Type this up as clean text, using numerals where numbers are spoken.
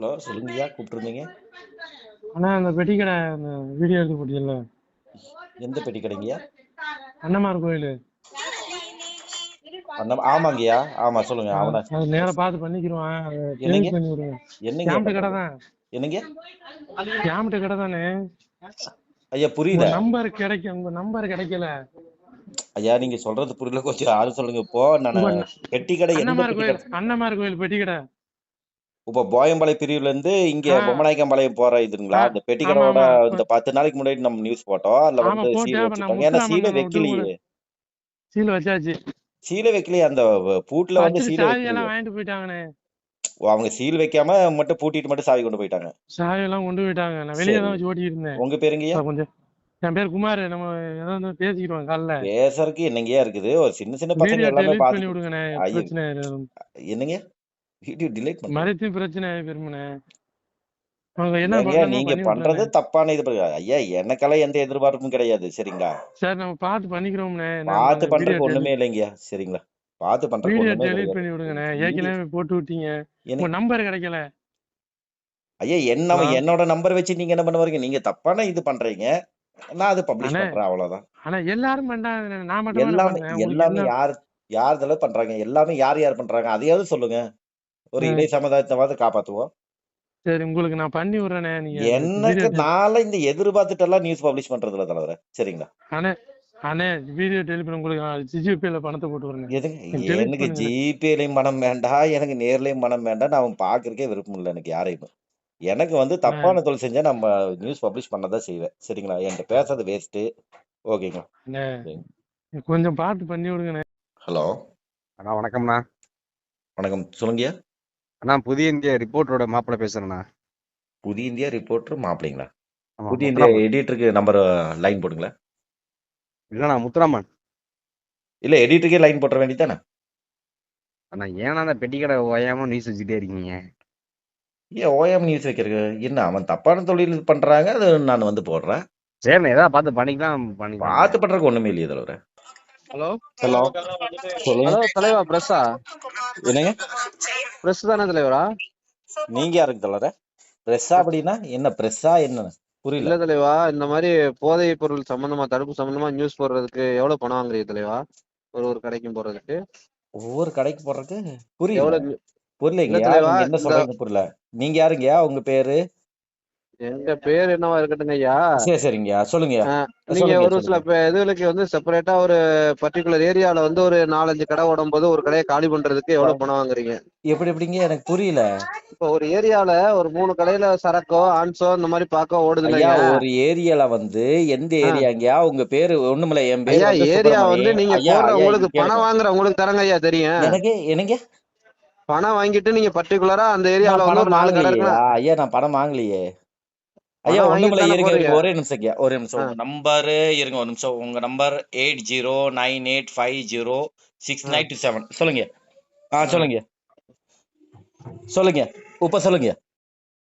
Hello, சொல்லுங்கய்யா, கூப்பிட்டுருந்தீங்க. ஆனா அந்த பெட்டி கடை அந்த வீடியோ எடுத்து போட்டியல்ல, எந்த பெட்டி கடைங்கய்யா? அண்ணமார் கோயில். ஆமாங்கய்யா, ஆமா, சொல்லுங்க. அவன அது நேரா பார்த்து பண்ணிக்கிருவான். அதை என்னங்க டெலிட் பண்ணி விடுங்க. என்னங்கய்யா கேமட்டு கடை பண்றது? தான். என்னங்க கேமட்டு கடை தானே. ஐயா, புரியல. உங்க நம்பர் கிடைக்கல. ஐயா, நீங்க சொல்றது புரியல, கொஞ்சம் ஆளு சொல்லுங்க. இப்போ நான் உங்க பெட்டி கடை, எந்த பெட்டி கடை? அண்ணமார் கோயில் பெட்டி கடை. இப்போ போயம்பாளையம் பிரிவுல இருந்து இங்க பொம்மநாயக்கம்பாளையம் போற இதுங்களா? அந்த பெட்டி ஆமா கடையோட ஆமா இந்த 10 நாளைக்கு முன்னாடி நம்ம நியூஸ் போட்டோம். அதுல ஆமா வந்து போட்டேன். சீல் அப்ப நான் வச்சுட்டாங்க. ஏன்னா முத்துராமன் சீலை நம்ம விட்டு வைக்கலையே. சீல் வச்சாச்சு. சீலை வைக்கலையே, அந்த பூட்ல வந்து வச்சுட்டு சீலை சாவி எல்லாம் வைக்கலையே. வாங்கிட்டு போயிட்டாங்கண்ணே. அவங்க சீல் வைக்காம மட்டும் பூட்டிட்டு மட்டும் சாவி கொண்டு போயிட்டாங்க. சாவி எல்லாம் கொண்டு போயிட்டாங்க. நான் வெளியே தான் வச்சு ஓட்டிட்டு இருந்தேன். உங்க பேருங்கய்யா? கொஞ்சம் என் பேர் குமார். நம்ம ஏதாவது பேசிக்கிடுவோம் காலைல. பேசறதுக்கு என்னங்கய்யா இருக்குது? ஒரு சின்ன சின்ன பசங்க வீடியோ எல்லாமே டெலிட் பண்ணி பாத்துட்டு. விடுங்கண்ணே. ஐயோ, பிரச்சனை என்னங்க வீடியோ டிலீட் பண்றீங்க? மறைத்து பிரச்சனை பெருமண்ணே. அவங்க என்ன ஏங்க, பண்றாங்க நீங்க பண்ணி பண்றது விட்டுறேன். தப்பான இது ஐயா. எனக்கெல்லாம் எந்த எதிர்பார்ப்பும் கிடையாது, சரிங்களா? சார் நம்ம பார்த்து பண்ணிக்கிறோம்ண்ணே. பார்த்து பண்றதுக்கு ஒண்ணுமே இல்லைங்கய்யா, சரிங்களா? பார்த்து பண்றதுக்கு வீடியோ ஒண்ணுமே டெலிட் கிடையாது. பண்ணி விடுங்கண்ணே. ஏற்கனவே போட்டு விட்டீங்க. என்ன உங்க நம்பர் கிடைக்கல. ஐயா, என்னோட நம்பர் வச்சு நீங்க என்ன பண்ண வரீங்க? நீங்க தப்பான இது பண்றீங்க, நான் அது பப்ளிஷ் அண்ணே பண்றேன், அவ்வளவுதான். ஆனா எல்லாரும் பண்றாங்க. நான் மட்டும் எல்லாமே பண்றேன். உங்களுக்கு எல்லாமே என்ன? யார் இதெல்லாம் பண்றாங்க? எல்லாமே யார் பண்றாங்க? அதையாவது சொல்லுங்க. ஒரு இளைய சமுதாயத்தை காப்பாத்துவோம். சரி உங்களுக்கு நான் பண்ணி விடுறேனே. நீங்க எனக்கு நாளை இந்த எதிர்பார்த்துட்டு எல்லாம் நியூஸ் பப்ளிஷ் பண்றதுல தலைவர, சரிங்களா? அண்ணே அண்ணே வீடியோ டெலிட் பண்ணி உங்களுக்கு ஜிபேல பணத்தை போட்டு விடுறேன். எதுங்க? எனக்கு ஜிபேலையும் பணம் வேண்டாம், எனக்கு நேர்லயும் பணம் வேண்டாம். நான் பாக்குறதுக்கே விருப்பம் இல்லை எனக்கு யாரையுமே. எனக்கு வந்து தப்பான தொழில் செஞ்சா நம்ம நியூஸ் பப்ளிஷ் பண்ணதான் செய்வேன், சரிங்களா? என்கிட்ட பேசுறது வேஸ்ட். ஓகேங்களா? கொஞ்சம் பார்த்து பண்ணி விடுங்கண்ணே. ஹலோ அண்ணா, வணக்கம்ண்ணா. வணக்கம், சொல்லுங்கய்யா. அண்ணா, புதிய இந்தியா ரிப்போர்ட்டரோட மாப்பிள்ள பேசுறேண்ணா. புதிய இந்தியா ரிப்போர்ட்டர் மாப்பிள்ளைங்களா? ஆமா, புதிய இந்தியா எடிட்டருக்கு நம்பர் லைன் போடுங்களேன். இல்லண்ணா, முத்துராமன். இல்ல, எடிட்டருக்கே லைன் போட்டுற வேண்டியதானே? அண்ணா, ஏன்னா அந்த பெட்டி கடை ஓயாம நியூஸ் வச்சுட்டே இருக்கீங்க? ஏன் ஓயாம நியூஸ் வைக்கிறதுக்கு என்ன? அவன் தப்பான தொழில் பண்றாங்க, அது நான் வந்து போடுறேன். சரிண்ணா, ஏதாவது பார்த்து பண்ணிக்கலாம். பார்த்து பண்றதுக்கு ஒண்ணுமே இல்லையே தலைவர. ஹலோ ஹலோ, சொல்லுங்க. ஹலோ தலைவா, பிரஸ்ஸா? என்னங்க? பிரஸ் தானே தலைவரா? நீங்க யாருக்கு தலைவர? பிரஸ்ஸா அப்படின்னா என்ன? பிரஸ்ஸா என்ன புரியல. இல்ல தலைவா, இந்த மாதிரி போதை பொருள் சம்பந்தமா, தடுப்பு சம்பந்தமா நியூஸ் போடுறதுக்கு எவ்வளவு பணம் வாங்குறீங்க தலைவா? ஒரு கடைக்கும் போடுறதுக்கு, ஒவ்வொரு கடைக்கு போடுறதுக்கு புரியல. எவ்வளவு? புரியலைங்க, என்ன சொல்றீங்க? புரியல. நீங்க யாருங்கயா? உங்க பேரு? எங்க பேர் என்னவா இருக்கட்டுங்க ஐயா. சரிங்க, சொல்லுங்க. நீங்க ஒரு சில இதுகளுக்கு வந்து செப்பரேட்டா ஒரு பர்டிகுலர் ஏரியால வந்து ஒரு 4-5 கடை ஓடும் போது ஒரு கடையை காலி பண்றதுக்கு எவ்வளவு பணம் வாங்குறீங்க? எப்படிங்க? எனக்கு புரியல. இப்ப ஒரு ஏரியால ஒரு 3 கடையில சரக்கோ ஆன்சோ இந்த மாதிரி பாக்க ஓடுது இல்லையா? ஒரு ஏரியால வந்து எந்த ஏரியாங்கயா? உங்க பேரு ஒண்ணுமில்ல, என் பேரு ஏரியா வந்து நீங்க போடுற உங்களுக்கு பணம் வாங்குற உங்களுக்கு தரங்க ஐயா, தெரியும் எனக்கு. என்னங்க? பணம் வாங்கிட்டு நீங்க பர்டிகுலரா அந்த ஏரியால வந்து ஒரு 4 கடை இருக்குன்னா ஐயா, நான் பணம் வாங்கலையே ஐயா. ஒண்ணுமில்ல, இருங்க ஒரே நிமிஷம், ஒரு நிமிஷம். உங்க நம்பர் இருங்க, ஒரு நிமிஷம். உங்க நம்பர் 8098506927. சொல்லுங்க. சொல்லுங்க. இப்ப சொல்லுங்க.